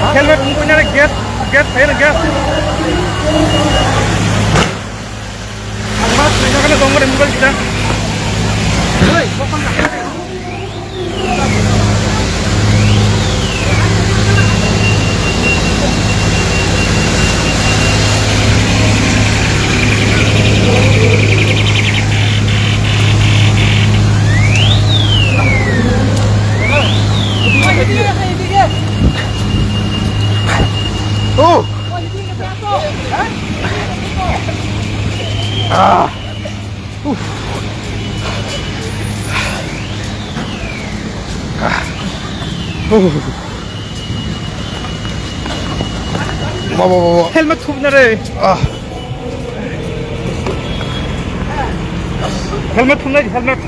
Helmet punya get saya gas. Mas, mereka kan dongkar yang bukan kita. Hei, kokang nak. Tuh. Ah. Bawa. Helmet खूप ना रे. Helmet खूप ना helmet.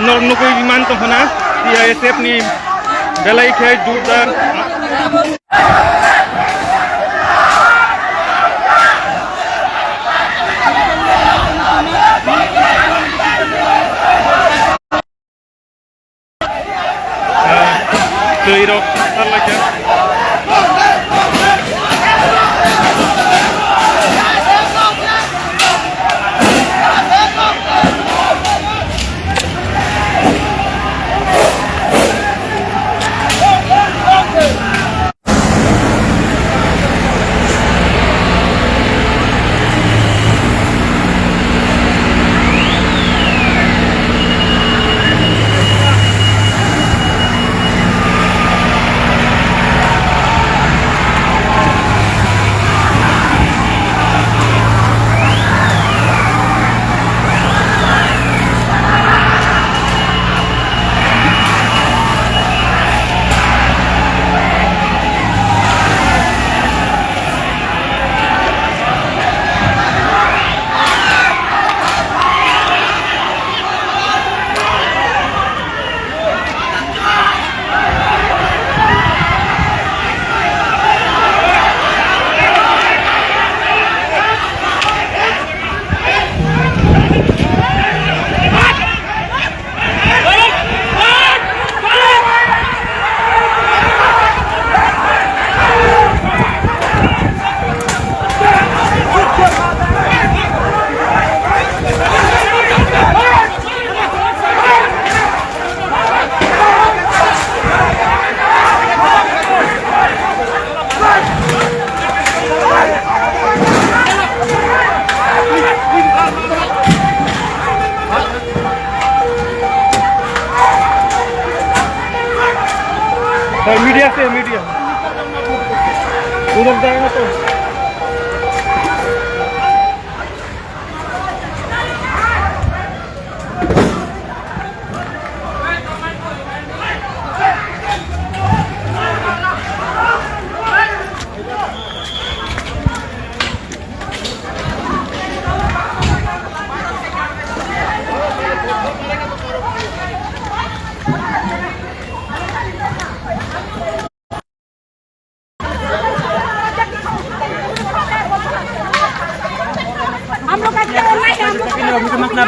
नर्मनुकुई विमान तहना CISF ni belai khai jordar Tuirok talaga media से media उधर जाएगा तो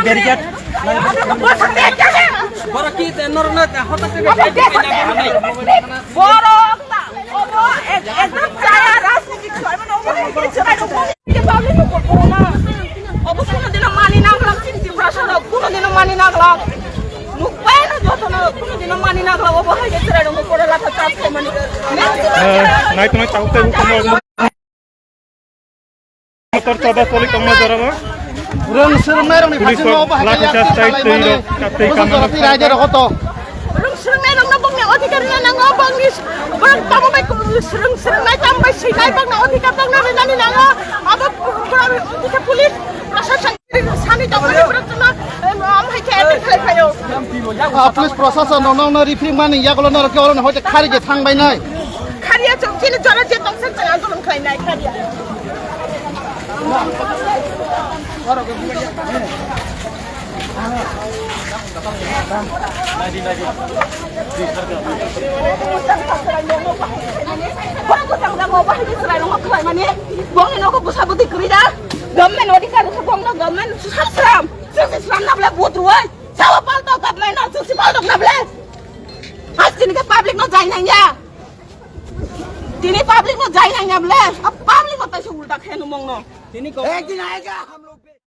बैरिकेड बरो की नरना हतासे बरो एकदम चाया राजनीतिक खर्मन ओबो के पाब्लिक को कोना ओबो कुनो दिन मानि नागला चिन्ति प्रसाद कुनो दिन मानि नागला मुक्पाय न जतन कुनो दिन मानि नागला ओबो हाय छराय दङ कोरला था चाप को मानि नाइ तुम चाउते हुकुम मोटर चौदह सोली कम जरा Rung seremai rung ni pasti mau bahagia yang raja rokoto. Rung seremai rung nabung ni odikar na nang abang ni rung tamo bay rung seremai tamo bay sinai bang na odikar bang na nani nanga abang odikar pulis prasashan sani tamo ni beratna am hai ke edit khalai payo. Pulis prasashan nong na rifring man ya kalau na kalau na hote khari je thang bay nai. Khariya chok kini jara je tong sen chang andolan khalai nai khariya. Public no jai nanya, public no बताइसे Ooltah खेनु मंगनो Ini kau. एक दिन आएगा हम लोग